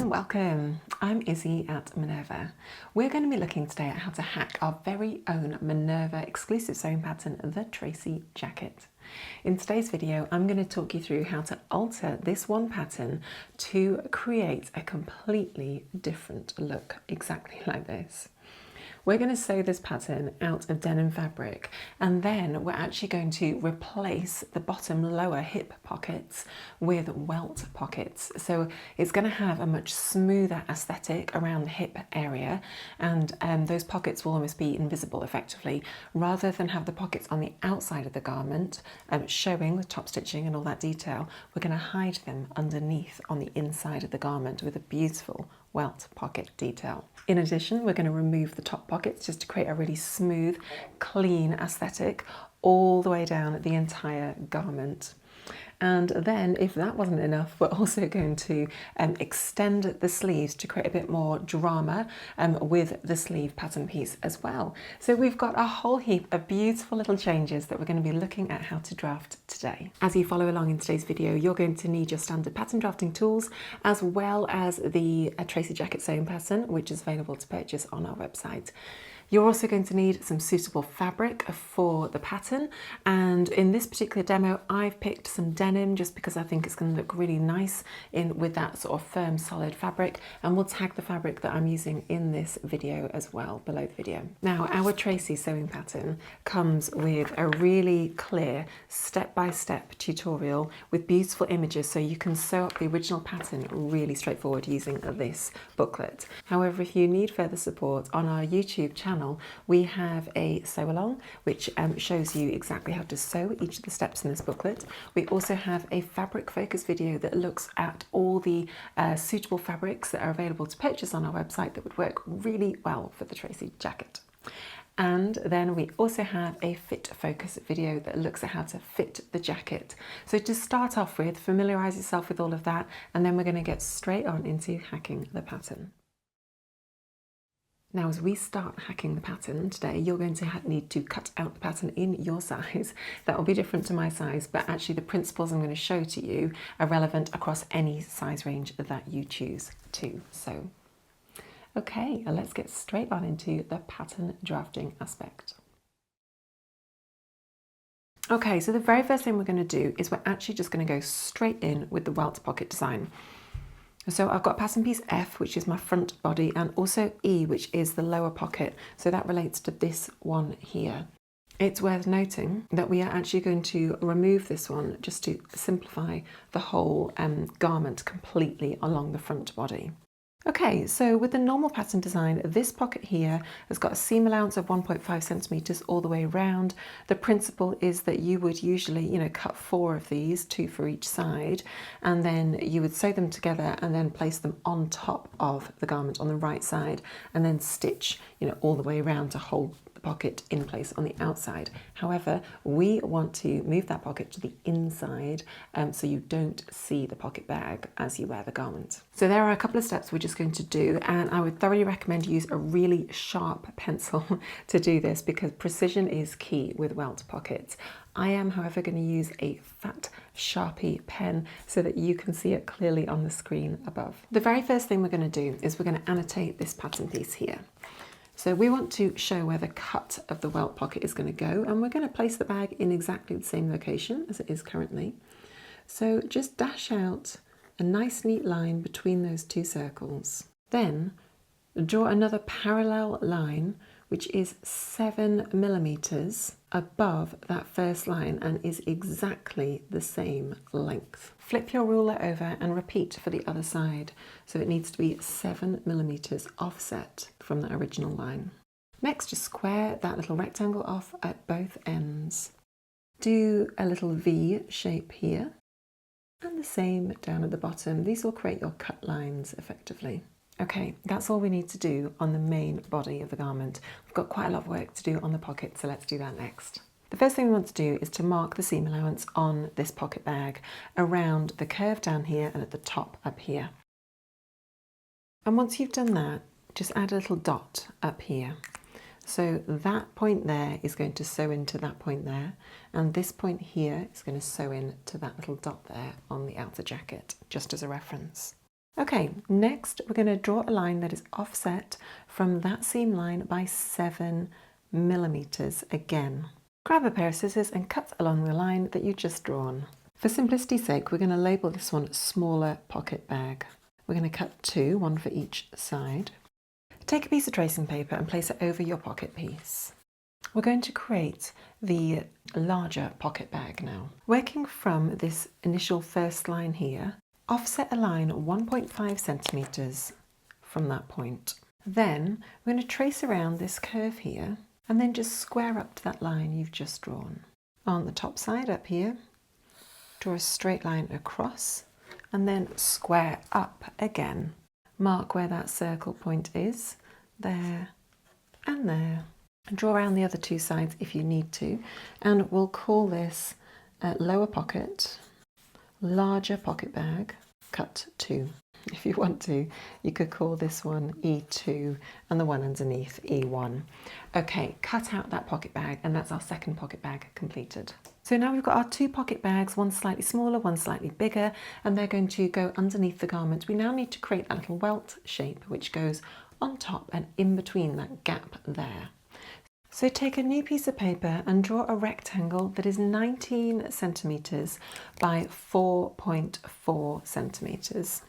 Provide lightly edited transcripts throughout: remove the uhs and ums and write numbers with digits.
and welcome. I'm Izzy at Minerva. We're going to be looking today at how to hack our very own Minerva exclusive sewing pattern, the Tracey Jacket. In today's video, I'm going to talk you through how to alter this one pattern to create a completely different look, exactly like this. We're going to sew this pattern out of denim fabric, and then we're actually going to replace the bottom lower hip pockets with welt pockets. So it's going to have a much smoother aesthetic around the hip area, and those pockets will almost be invisible effectively, rather than have the pockets on the outside of the garment showing with top stitching and all that detail. We're going to hide them underneath on the inside of the garment with a beautiful welt pocket detail. In addition, we're going to remove the top pockets just to create a really smooth, clean aesthetic all the way down the entire garment. And then, if that wasn't enough, we're also going to extend the sleeves to create a bit more drama with the sleeve pattern piece as well. So we've got a whole heap of beautiful little changes that we're going to be looking at how to draft today. As you follow along in today's video, you're going to need your standard pattern drafting tools, as well as the Tracey Jacket sewing pattern, which is available to purchase on our website. You're also going to need some suitable fabric for the pattern, and in this particular demo I've picked some denim just because I think it's going to look really nice with that sort of firm solid fabric, and we'll tag the fabric that I'm using in this video as well below the video. Now, our Tracey sewing pattern comes with a really clear step-by-step tutorial with beautiful images, so you can sew up the original pattern really straightforward using this booklet. However, if you need further support, on our YouTube channel we have a sew along which shows you exactly how to sew each of the steps in this booklet. We also have a fabric focus video that looks at all the suitable fabrics that are available to purchase on our website that would work really well for the Tracey Jacket. And then we also have a fit focus video that looks at how to fit the jacket. So to start off with, familiarize yourself with all of that, and then we're going to get straight on into hacking the pattern. Now, as we start hacking the pattern today, you're going to need to cut out the pattern in your size. That will be different to my size, but actually the principles I'm going to show to you are relevant across any size range that you choose to sew. Okay, let's get straight on into the pattern drafting aspect. Okay, so the very first thing we're going to do is we're actually just going to go straight in with the welt pocket design. So I've got pattern piece F, which is my front body, and also E, which is the lower pocket. So that relates to this one here. It's worth noting that we are actually going to remove this one just to simplify the whole garment completely along the front body. Okay, so with the normal pattern design, this pocket here has got a seam allowance of 1.5 centimeters all the way around. The principle is that you would usually, cut 4 of these, 2 for each side, and then you would sew them together and then place them on top of the garment on the right side, and then stitch, all the way around to hold the pocket in place on the outside. However, we want to move that pocket to the inside so you don't see the pocket bag as you wear the garment. So there are a couple of steps we're just going to do, and I would thoroughly recommend you use a really sharp pencil to do this because precision is key with welt pockets. I am, however, going to use a fat Sharpie pen so that you can see it clearly on the screen above. The very first thing we're going to do is we're going to annotate this pattern piece here. So we want to show where the cut of the welt pocket is going to go, and we're going to place the bag in exactly the same location as it is currently. So just dash out a nice neat line between those 2 circles. Then draw another parallel line which is 7 millimeters above that first line and is exactly the same length. Flip your ruler over and repeat for the other side. So it needs to be 7 millimeters offset from the original line. Next, just square that little rectangle off at both ends. Do a little V shape here and the same down at the bottom. These will create your cut lines effectively. Okay, that's all we need to do on the main body of the garment. We've got quite a lot of work to do on the pocket, so let's do that next. The first thing we want to do is to mark the seam allowance on this pocket bag around the curve down here and at the top up here. And once you've done that, just add a little dot up here. So that point there is going to sew into that point there, and this point here is going to sew in to that little dot there on the outer jacket, just as a reference. Okay, next we're going to draw a line that is offset from that seam line by 7 mm again. Grab a pair of scissors and cut along the line that you've just drawn. For simplicity's sake, we're going to label this one smaller pocket bag. We're going to cut 2, one for each side. Take a piece of tracing paper and place it over your pocket piece. We're going to create the larger pocket bag now. Working from this initial first line here, offset a line 1.5 centimetres from that point. Then we're going to trace around this curve here and then just square up to that line you've just drawn. On the top side up here, draw a straight line across and then square up again. Mark where that circle point is, there and there. Draw around the other two sides if you need to, and we'll call this lower pocket, larger pocket bag, cut 2. If you want to, you could call this one E2 and the one underneath E1. Okay, cut out that pocket bag, and that's our second pocket bag completed. So now we've got our 2 pocket bags, one slightly smaller, one slightly bigger, and they're going to go underneath the garment. We now need to create that little welt shape which goes on top and in between that gap there. So take a new piece of paper and draw a rectangle that is 19 centimetres by 4.4 centimetres.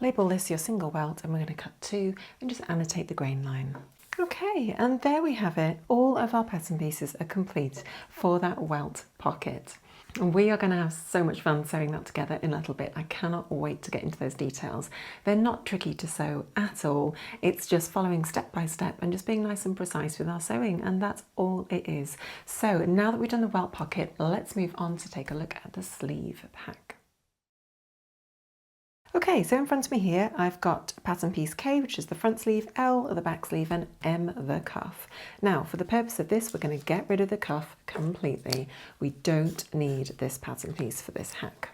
Label this your single welt, and we're going to cut 2 and just annotate the grain line. Okay, and there we have it. All of our pattern pieces are complete for that welt pocket. And we are going to have so much fun sewing that together in a little bit. I cannot wait to get into those details. They're not tricky to sew at all. It's just following step by step and just being nice and precise with our sewing, and that's all it is. So now that we've done the welt pocket, let's move on to take a look at the sleeve pack. Okay, so in front of me here, I've got pattern piece K, which is the front sleeve, L, the back sleeve, and M, the cuff. Now, for the purpose of this, we're going to get rid of the cuff completely. We don't need this pattern piece for this hack.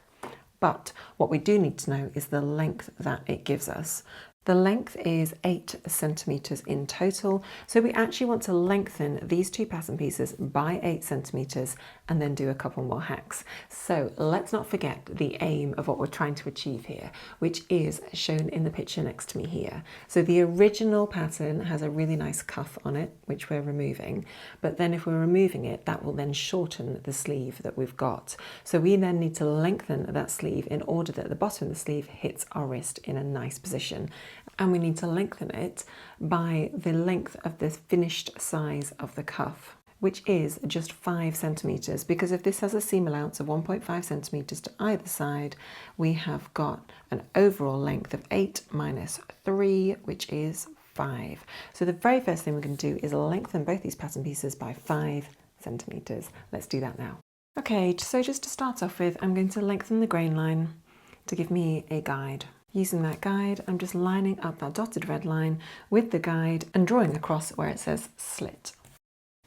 But what we do need to know is the length that it gives us. The length is 8 centimetres in total, so we actually want to lengthen these 2 pattern pieces by 8 centimetres and then do a couple more hacks. So let's not forget the aim of what we're trying to achieve here, which is shown in the picture next to me here. So the original pattern has a really nice cuff on it, which we're removing, but then if we're removing it, that will then shorten the sleeve that we've got. So we then need to lengthen that sleeve in order that the bottom of the sleeve hits our wrist in a nice position. And we need to lengthen it by the length of the finished size of the cuff, which is just 5 centimetres, because if this has a seam allowance of 1.5 centimetres to either side, we have got an overall length of 8 minus 3, which is 5. So the very first thing we're going to do is lengthen both these pattern pieces by 5 centimetres. Let's do that now. Okay, so just to start off with, I'm going to lengthen the grain line to give me a guide. Using that guide, I'm just lining up that dotted red line with the guide and drawing across where it says slit.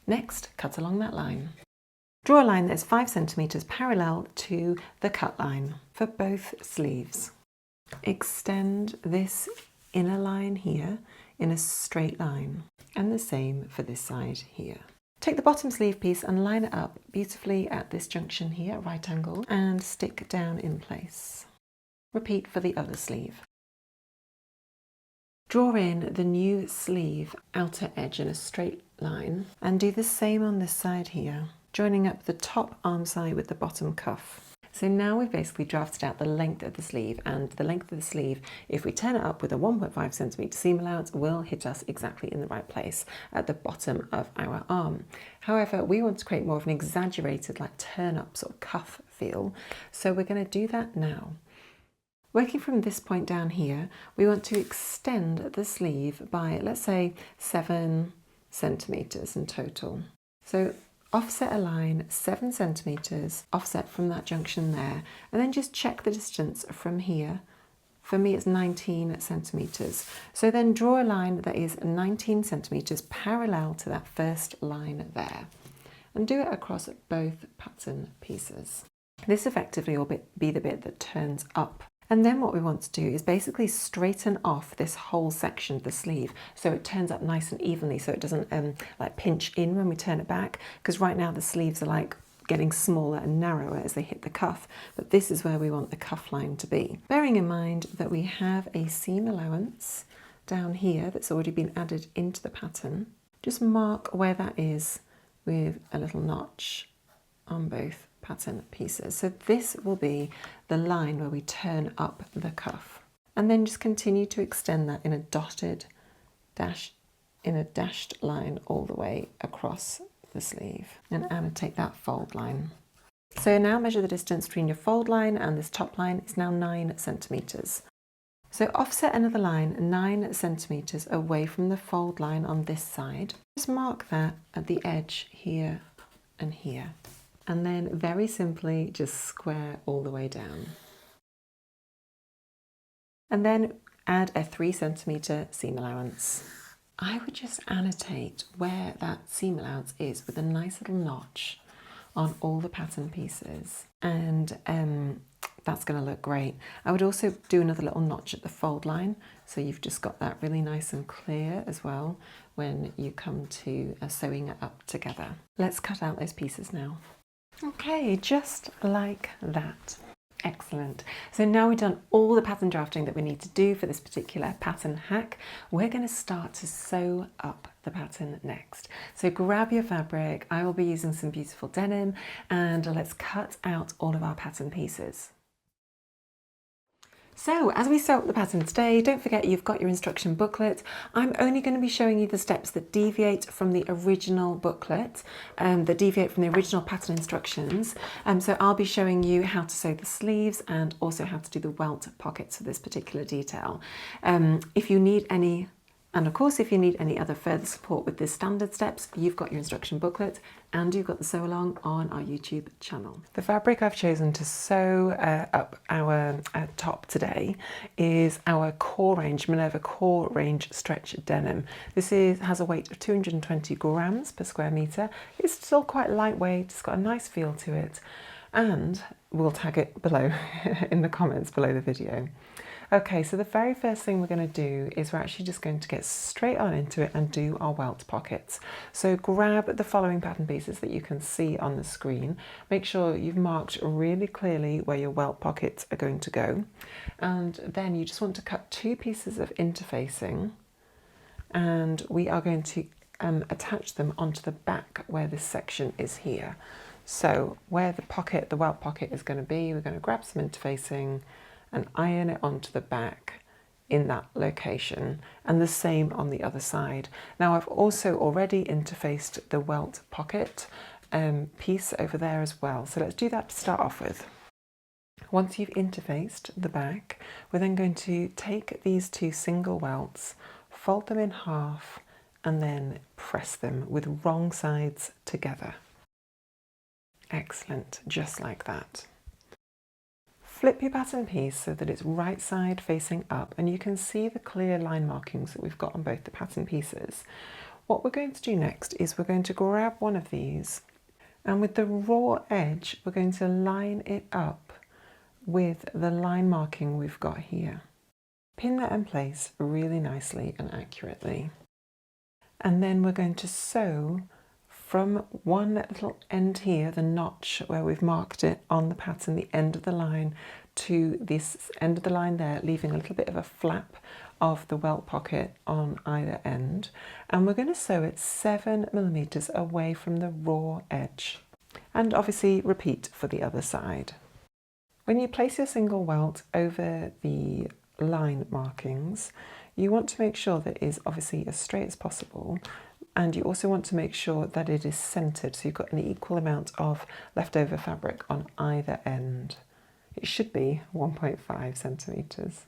Next, cut along that line. Draw a line that is 5 centimetres parallel to the cut line for both sleeves. Extend this inner line here in a straight line, and the same for this side here. Take the bottom sleeve piece and line it up beautifully at this junction here, right angle, and stick down in place. Repeat for the other sleeve. Draw in the new sleeve outer edge in a straight line and do the same on this side here, joining up the top arm side with the bottom cuff. So now we've basically drafted out the length of the sleeve, and the length of the sleeve, if we turn it up with a 1.5 centimetre seam allowance, will hit us exactly in the right place at the bottom of our arm. However, we want to create more of an exaggerated, like turn up sort of cuff feel, so we're going to do that now. Working from this point down here, we want to extend the sleeve by, let's say, 7 centimetres in total. So offset a line 7 centimetres, offset from that junction there, and then just check the distance from here. For me, it's 19 centimetres. So then draw a line that is 19 centimetres parallel to that first line there, and do it across both pattern pieces. This effectively will be the bit that turns up. And then what we want to do is basically straighten off this whole section of the sleeve so it turns up nice and evenly, so it doesn't like pinch in when we turn it back, because right now the sleeves are like getting smaller and narrower as they hit the cuff, but this is where we want the cuff line to be. Bearing in mind that we have a seam allowance down here that's already been added into the pattern, just mark where that is with a little notch on both pattern pieces. So this will be the line where we turn up the cuff, and then just continue to extend that in a dotted dashed line all the way across the sleeve and annotate that fold line. So now measure the distance between your fold line and this top line. It's now 9 centimeters. So offset another line 9 centimeters away from the fold line on this side. Just mark that at the edge here and here. And then very simply just square all the way down. And then add a 3 centimeter seam allowance. I would just annotate where that seam allowance is with a nice little notch on all the pattern pieces, and that's going to look great. I would also do another little notch at the fold line, so you've just got that really nice and clear as well when you come to sewing it up together. Let's cut out those pieces now. Okay, just like that. Excellent. So now we've done all the pattern drafting that we need to do for this particular pattern hack, we're going to start to sew up the pattern next. So grab your fabric, I will be using some beautiful denim, and let's cut out all of our pattern pieces. So as we sew up the pattern today, don't forget you've got your instruction booklet. I'm only going to be showing you the steps that deviate from the original booklet, that deviate from the original pattern instructions. So I'll be showing you how to sew the sleeves and also how to do the welt pockets for this particular detail. If you need any, and of course if you need any other further support with the standard steps, you've got your instruction booklet and you've got the sew along on our YouTube channel. The fabric I've chosen to sew up our top today is our core range, Minerva core range stretch denim. This has a weight of 220 grams per square metre. It's still quite lightweight, it's got a nice feel to it, and we'll tag it below in the comments below the video. Okay, so the very first thing we're going to do is we're actually just going to get straight on into it and do our welt pockets. So grab the following pattern pieces that you can see on the screen. Make sure you've marked really clearly where your welt pockets are going to go. And then you just want to cut 2 pieces of interfacing, and we are going to attach them onto the back where this section is here. So where the welt pocket is going to be, we're going to grab some interfacing and iron it onto the back in that location, and the same on the other side. Now I've also already interfaced the welt pocket piece over there as well, so let's do that to start off with. Once you've interfaced the back, we're then going to take these 2 single welts, fold them in half, and then press them with wrong sides together. Excellent, just like that. Flip your pattern piece so that it's right side facing up, and you can see the clear line markings that we've got on both the pattern pieces. What we're going to do next is we're going to grab one of these, and with the raw edge we're going to line it up with the line marking we've got here. Pin that in place really nicely and accurately, and then we're going to sew from one little end here, the notch where we've marked it on the pattern, the end of the line, to this end of the line there, leaving a little bit of a flap of the welt pocket on either end. And we're going to sew it 7 millimeters away from the raw edge. And obviously repeat for the other side. When you place your single welt over the line markings, you want to make sure that it is obviously as straight as possible. And you also want to make sure that it is centered, so you've got an equal amount of leftover fabric on either end. It should be 1.5 centimeters.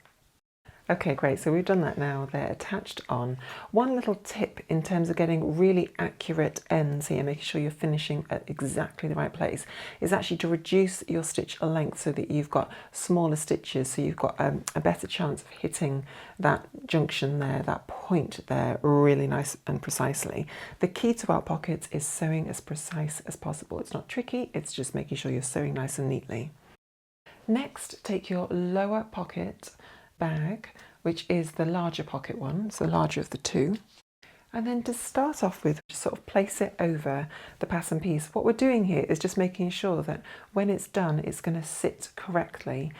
Okay, great, so we've done that now, they're attached on. One little tip in terms of getting really accurate ends here, making sure you're finishing at exactly the right place, is actually to reduce your stitch length so that you've got smaller stitches, so you've got a better chance of hitting that junction there, that point there, really nice and precisely. The key to welt pockets is sewing as precise as possible. It's not tricky, it's just making sure you're sewing nice and neatly. Next, take your lower pocket bag, which is the larger pocket one, it's the larger of the 2, And then to start off with, just sort of place it over the pass and piece. What we're doing here is just making sure that when it's done, it's going to sit correctly.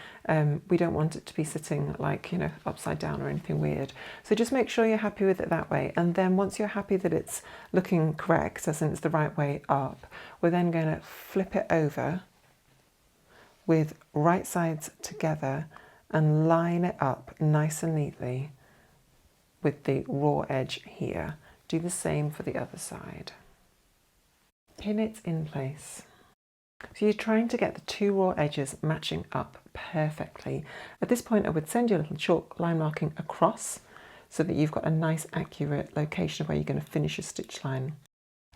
We don't want it to be sitting like, you know, upside down or anything weird. So just make sure you're happy with it that way. And then once you're happy that it's looking correct, as in it's the right way up, we're then going to flip it over with right sides together and line it up nice and neatly with the raw edge here. Do the same for the other side. Pin it in place. So you're trying to get the two raw edges matching up perfectly. At this point I would send your little chalk line marking across so that you've got a nice accurate location of where you're going to finish your stitch line.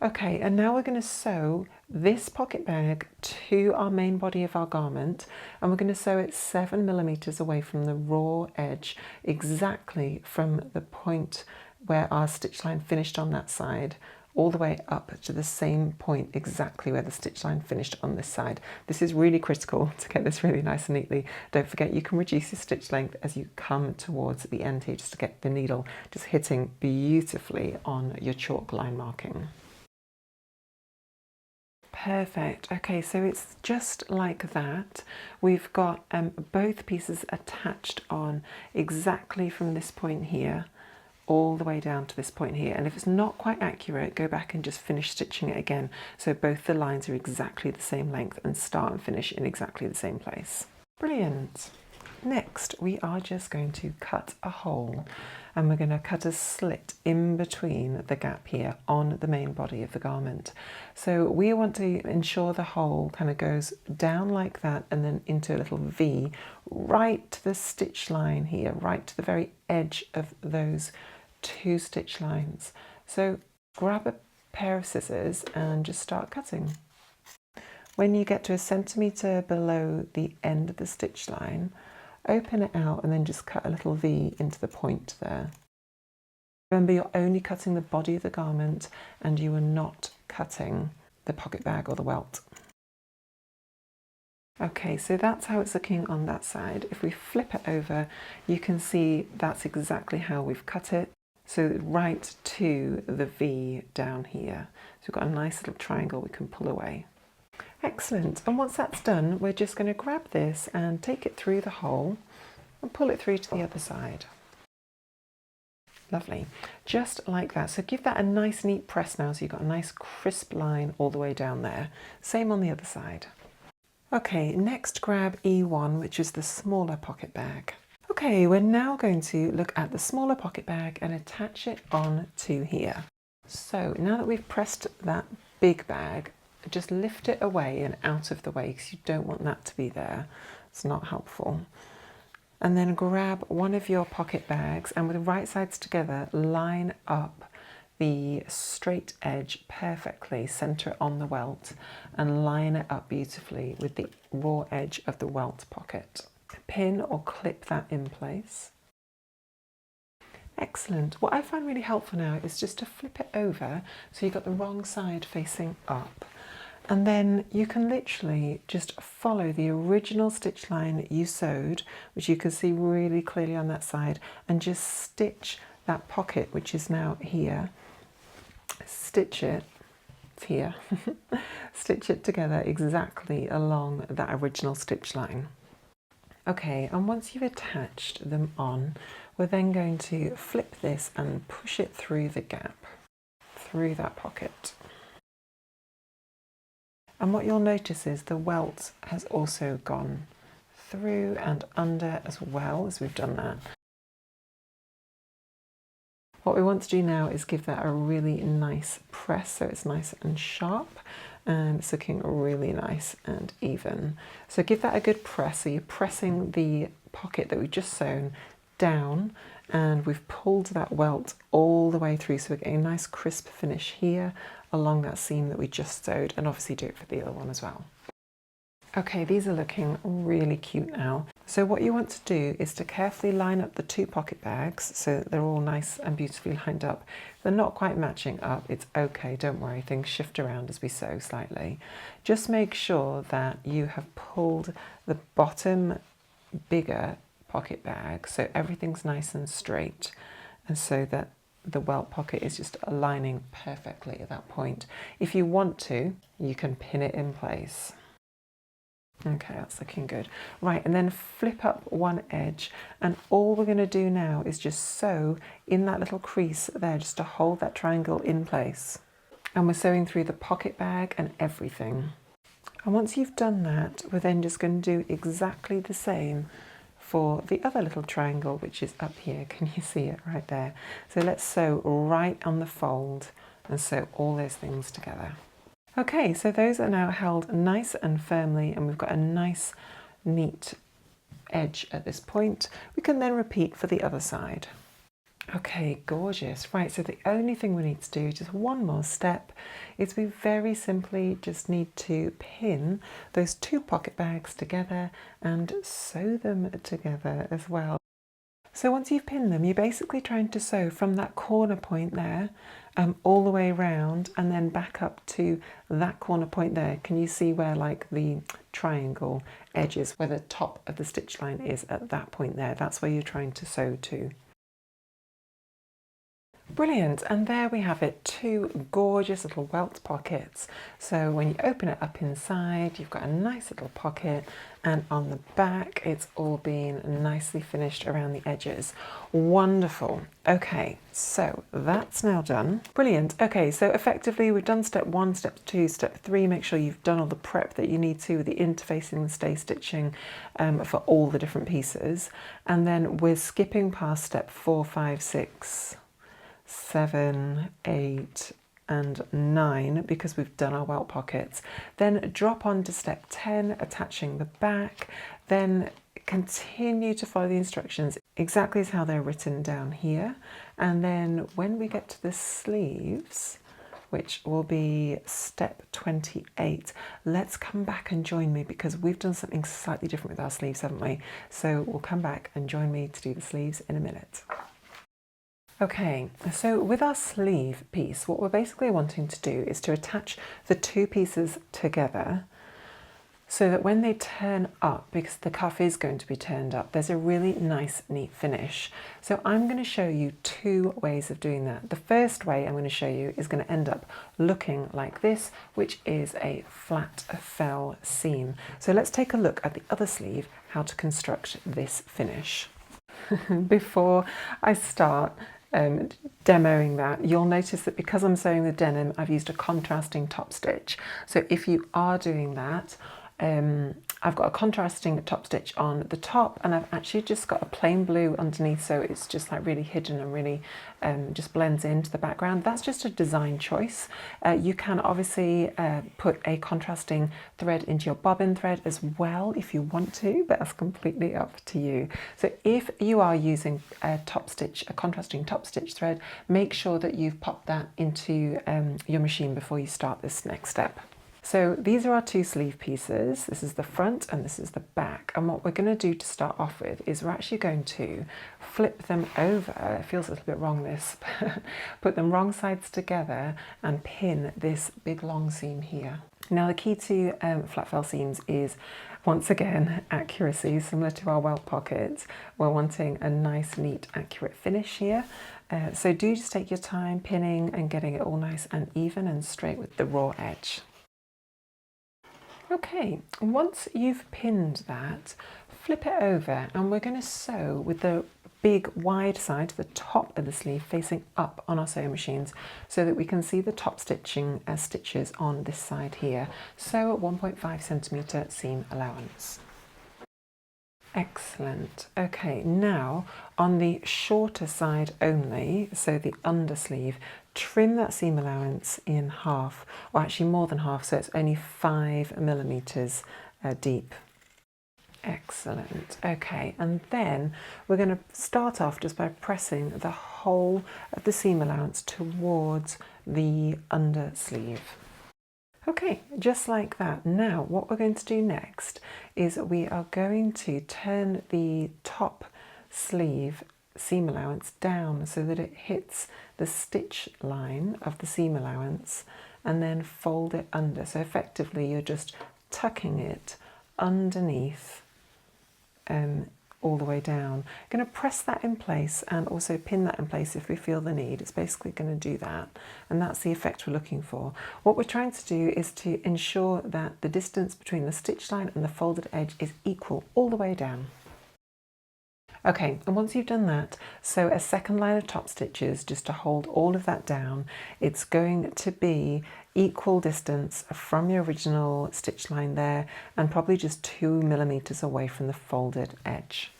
Okay, and now we're going to sew this pocket bag to our main body of our garment, and we're going to sew it 7mm away from the raw edge, exactly from the point where our stitch line finished on that side, all the way up to the same point exactly where the stitch line finished on this side. This is really critical to get this really nice and neatly. Don't forget you can reduce your stitch length as you come towards the end here, just to get the needle just hitting beautifully on your chalk line marking. Perfect. Okay, so it's just like that. We've got both pieces attached on exactly from this point here all the way down to this point here, and if it's not quite accurate, go back and just finish stitching it again so both the lines are exactly the same length and start and finish in exactly the same place. Brilliant. Next we are just going to cut a hole, and we're going to cut a slit in between the gap here on the main body of the garment. So we want to ensure the hole kind of goes down like that and then into a little V right to the stitch line here, right to the very edge of those two stitch lines. So grab a pair of scissors and just start cutting. When you get to 1 centimetre below the end of the stitch line, open it out and then just cut a little V into the point there. Remember, you're only cutting the body of the garment and you are not cutting the pocket bag or the welt. Okay, so that's how it's looking on that side. If we flip it over, you can see that's exactly how we've cut it. So right to the V down here. So we've got a nice little triangle we can pull away. Excellent. And once that's done, we're just going to grab this and take it through the hole and pull it through to the other side. Lovely. Just like that. So give that a nice neat press now so you've got a nice crisp line all the way down there. Same on the other side. Okay, next grab E1, which is the smaller pocket bag. Okay, we're now going to look at the smaller pocket bag and attach it on to here. So now that we've pressed that big bag, just lift it away and out of the way because you don't want that to be there. It's not helpful. And then grab one of your pocket bags and with the right sides together, line up the straight edge perfectly, center it on the welt and line it up beautifully with the raw edge of the welt pocket. Pin or clip that in place. Excellent. What I find really helpful now is just to flip it over so you've got the wrong side facing up. And then you can literally just follow the original stitch line you sewed, which you can see really clearly on that side, and just stitch that pocket, which is now here. Stitch it, it's here, stitch it together exactly along that original stitch line. Okay, and once you've attached them on, we're then going to flip this and push it through the gap, through that pocket. And what you'll notice is the welt has also gone through and under as well as we've done that. What we want to do now is give that a really nice press so it's nice and sharp and it's looking really nice and even. So give that a good press. So you're pressing the pocket that we've just sewn down and we've pulled that welt all the way through so we're getting a nice crisp finish here along that seam that we just sewed, and obviously do it for the other one as well. Okay, these are looking really cute now. So what you want to do is to carefully line up the two pocket bags so that they're all nice and beautifully lined up. If they're not quite matching up, it's okay, don't worry, things shift around as we sew slightly. Just make sure that you have pulled the bottom bigger pocket bag so everything's nice and straight, and so that the welt pocket is just aligning perfectly at that point. If you want to, you can pin it in place. Okay, that's looking good. Right, and then flip up one edge, and all we're going to do now is just sew in that little crease there, just to hold that triangle in place. And we're sewing through the pocket bag and everything. And once you've done that, we're then just going to do exactly the same for the other little triangle, which is up here. Can you see it right there? So let's sew right on the fold and sew all those things together. Okay, so those are now held nice and firmly, and we've got a nice, neat edge at this point. We can then repeat for the other side. Okay, gorgeous. Right, so the only thing we need to do, just one more step, is we very simply just need to pin those two pocket bags together and sew them together as well. So once you've pinned them, you're basically trying to sew from that corner point there all the way around and then back up to that corner point there. Can you see where like the triangle edges, where the top of the stitch line is at that point there? That's where you're trying to sew to. Brilliant, and there we have it, two gorgeous little welt pockets. So when you open it up inside, you've got a nice little pocket, and on the back it's all been nicely finished around the edges. Wonderful. Okay, so that's now done. Brilliant. Okay, so effectively we've done step 1, step 2, step 3. Make sure you've done all the prep that you need to with the interfacing and stay stitching for all the different pieces, and then we're skipping past step 4, 5, 6, 7, 8 and 9 because we've done our welt pockets. Then drop on to step 10, attaching the back, then continue to follow the instructions exactly as how they're written down here. And then when we get to the sleeves, which will be step 28, let's come back and join me because we've done something slightly different with our sleeves, haven't we? So we'll come back and join me to do the sleeves in a minute. Okay, so with our sleeve piece, what we're basically wanting to do is to attach the two pieces together so that when they turn up, because the cuff is going to be turned up, there's a really nice, neat finish. So I'm going to show you two ways of doing that. The first way I'm going to show you is going to end up looking like this, which is a flat fell seam. So let's take a look at the other sleeve, how to construct this finish. Before I start demoing that, you'll notice that because I'm sewing the denim, I've used a contrasting top stitch. So if you are doing that, I've got a contrasting top stitch on the top, and I've actually just got a plain blue underneath, so it's just like really hidden and really just blends into the background. That's just a design choice. You can obviously put a contrasting thread into your bobbin thread as well if you want to, but that's completely up to you. So if you are using a contrasting top stitch thread, make sure that you've popped that into your machine before you start this next step. So these are our two sleeve pieces. This is the front and this is the back. And what we're going to do to start off with is we're actually going to flip them over. It feels a little bit wrong, this. Put them wrong sides together and pin this big long seam here. Now the key to flat fell seams is, once again, accuracy, similar to our welt pockets. We're wanting a nice, neat, accurate finish here. So do just take your time pinning and getting it all nice and even and straight with the raw edge. Okay, once you've pinned that, flip it over and we're going to sew with the big wide side, the top of the sleeve, facing up on our sewing machines so that we can see the top stitching stitches on this side here. Sew at 1.5 centimetre seam allowance. Excellent. Okay, now on the shorter side only, so the undersleeve, trim that seam allowance in half, or actually more than half, so it's only 5 millimeters deep. Excellent. Okay, and then we're going to start off just by pressing the whole of the seam allowance towards the undersleeve. Okay, just like that. Now what we're going to do next is we are going to turn the top sleeve seam allowance down so that it hits the stitch line of the seam allowance and then fold it under. So effectively you're just tucking it underneath all the way down. I'm going to press that in place and also pin that in place if we feel the need. It's basically going to do that, and that's the effect we're looking for. What we're trying to do is to ensure that the distance between the stitch line and the folded edge is equal all the way down. Okay, and once you've done that, sew a second line of top stitches just to hold all of that down. It's going to be equal distance from your original stitch line there and probably just 2 millimeters away from the folded edge.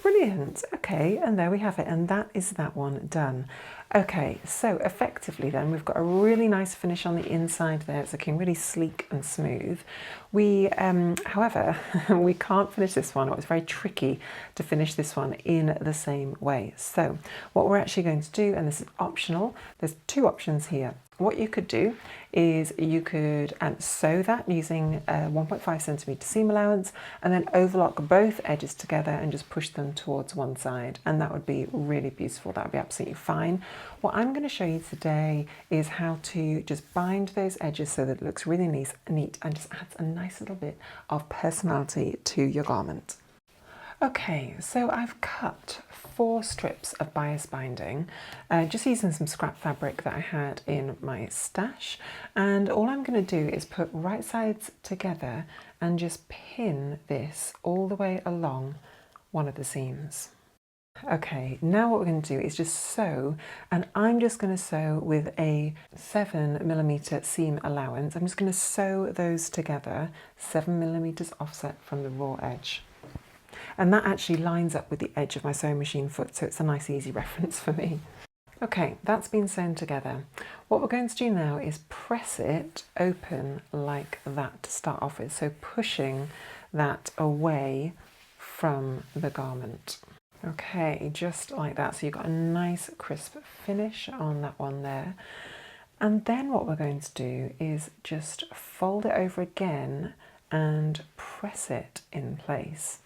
Brilliant. Okay, and there we have it, and that is that one done. Okay, so effectively then we've got a really nice finish on the inside there. It's looking really sleek and smooth. We, however, we can't finish this one. It was very tricky to finish this one in the same way. So what we're actually going to do, and this is optional, there's two options here. What you could do is you could sew that using a 1.5 centimetre seam allowance and then overlock both edges together and just push them towards one side, and that would be really beautiful. That would be absolutely fine. What I'm going to show you today is how to just bind those edges so that it looks really neat and just adds a nice little bit of personality to your garment. Okay, so I've cut 4 strips of bias binding, just using some scrap fabric that I had in my stash, and all I'm going to do is put right sides together and just pin this all the way along one of the seams. Okay, now what we're going to do is just sew, and I'm just going to sew with a 7mm seam allowance. I'm just going to sew those together, 7mm offset from the raw edge. And that actually lines up with the edge of my sewing machine foot, so it's a nice easy reference for me. Okay, that's been sewn together. What we're going to do now is press it open like that to start off with, so pushing that away from the garment. Okay, just like that, so you've got a nice crisp finish on that one there. And then what we're going to do is just fold it over again and press it in place.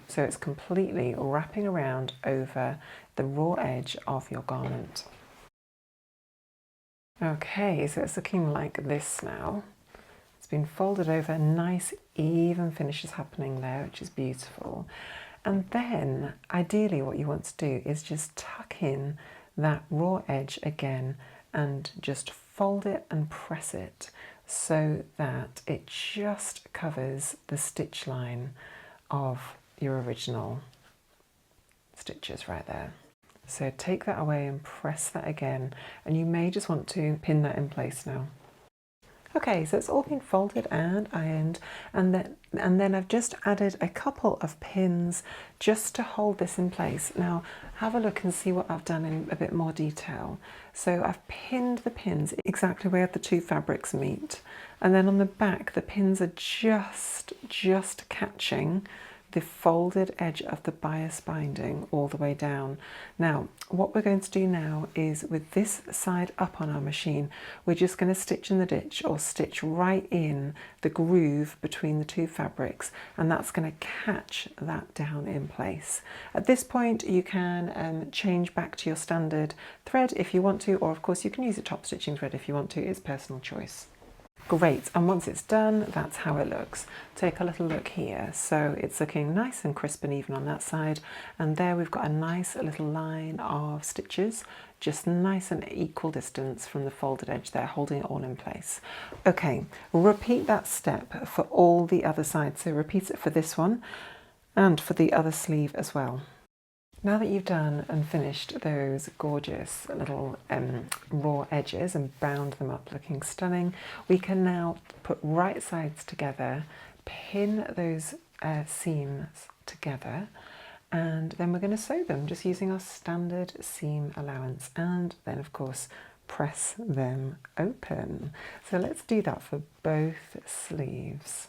So it's completely wrapping around over the raw edge of your garment. Okay, so it's looking like this now. It's been folded over, nice even finishes happening there, which is beautiful. And then ideally what you want to do is just tuck in that raw edge again and just fold it and press it so that it just covers the stitch line of your original stitches right there. So take that away and press that again, and you may just want to pin that in place now. Okay, so it's all been folded and ironed, and then I've just added a couple of pins just to hold this in place. Now have a look and see what I've done in a bit more detail. So I've pinned the pins exactly where the two fabrics meet, and then on the back the pins are just catching the folded edge of the bias binding all the way down. Now what we're going to do now is, with this side up on our machine, we're just going to stitch in the ditch, or stitch right in the groove between the two fabrics, and that's going to catch that down in place. At this point you can change back to your standard thread if you want to, or of course you can use a top stitching thread if you want to. It's personal choice. Great, and once it's done, that's how it looks. Take a little look here. So it's looking nice and crisp and even on that side, and there we've got a nice little line of stitches, just nice and equal distance from the folded edge there, holding it all in place. Okay, repeat that step for all the other sides. So repeat it for this one and for the other sleeve as well. Now that you've done and finished those gorgeous little raw edges and bound them up looking stunning, we can now put right sides together, pin those seams together, and then we're going to sew them just using our standard seam allowance, and then of course press them open. So let's do that for both sleeves.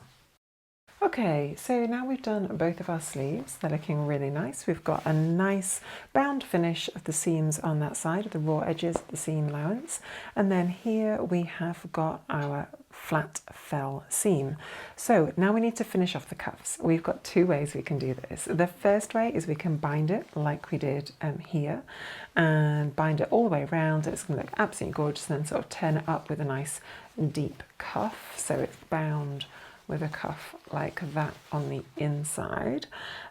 Okay, so now we've done both of our sleeves. They're looking really nice. We've got a nice bound finish of the seams on that side, of the raw edges of the seam allowance. And then here we have got our flat fell seam. So now we need to finish off the cuffs. We've got two ways we can do this. The first way is we can bind it like we did here, and bind it all the way around. It's going to look absolutely gorgeous, and then sort of turn it up with a nice deep cuff so it's bound with a cuff like that on the inside.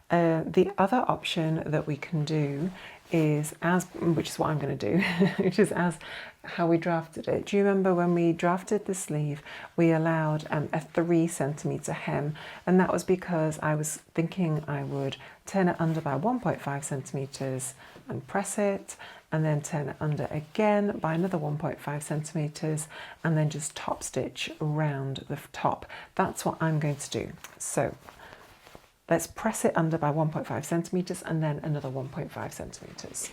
The other option that we can do is which is what I'm going to do, which is as how we drafted it. Do you remember when we drafted the sleeve, we allowed a 3 centimetre hem, and that was because I was thinking I would turn it under by 1.5 centimetres and press it, and then turn it under again by another 1.5 centimetres, and then just top stitch around the top. That's what I'm going to do. So let's press it under by 1.5 centimetres and then another 1.5 centimetres.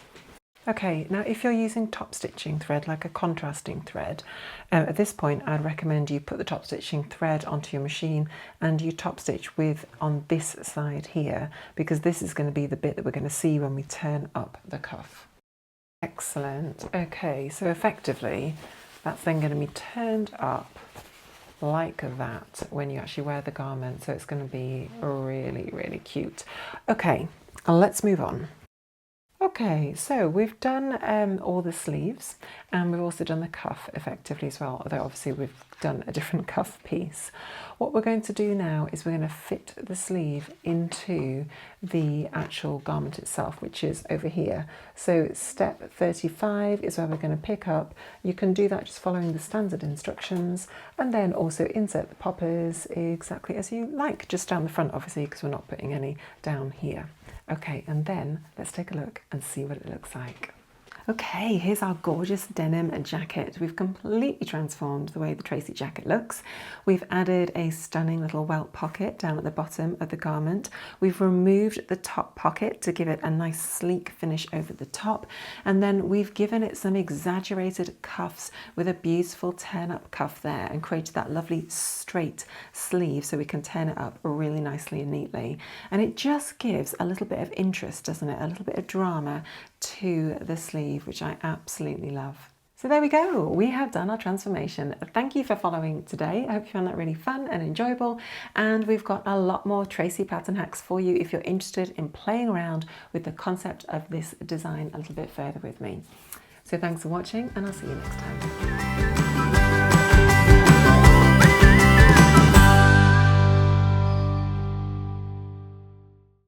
Okay, now if you're using top stitching thread, like a contrasting thread, at this point I'd recommend you put the top stitching thread onto your machine and you top stitch with on this side here, because this is going to be the bit that we're going to see when we turn up the cuff. Excellent. Okay, so effectively that's then going to be turned up like that when you actually wear the garment, so it's going to be really, really cute. Okay, let's move on. Okay, so we've done all the sleeves, and we've also done the cuff effectively as well, although obviously we've done a different cuff piece. What we're going to do now is we're going to fit the sleeve into the actual garment itself, which is over here. So step 35 is where we're going to pick up. You can do that just following the standard instructions, and then also insert the poppers exactly as you like, just down the front obviously, because we're not putting any down here. Okay, and then let's take a look and see what it looks like. Okay, here's our gorgeous denim jacket. We've completely transformed the way the Tracey jacket looks. We've added a stunning little welt pocket down at the bottom of the garment. We've removed the top pocket to give it a nice sleek finish over the top. And then we've given it some exaggerated cuffs with a beautiful turn-up cuff there and created that lovely straight sleeve so we can turn it up really nicely and neatly. And it just gives a little bit of interest, doesn't it? A little bit of drama to the sleeve, which I absolutely love. So there we go, we have done our transformation. Thank you for following today. I hope you found that really fun and enjoyable, and we've got a lot more Tracey pattern hacks for you if you're interested in playing around with the concept of this design a little bit further with me. So thanks for watching, and I'll see you next time.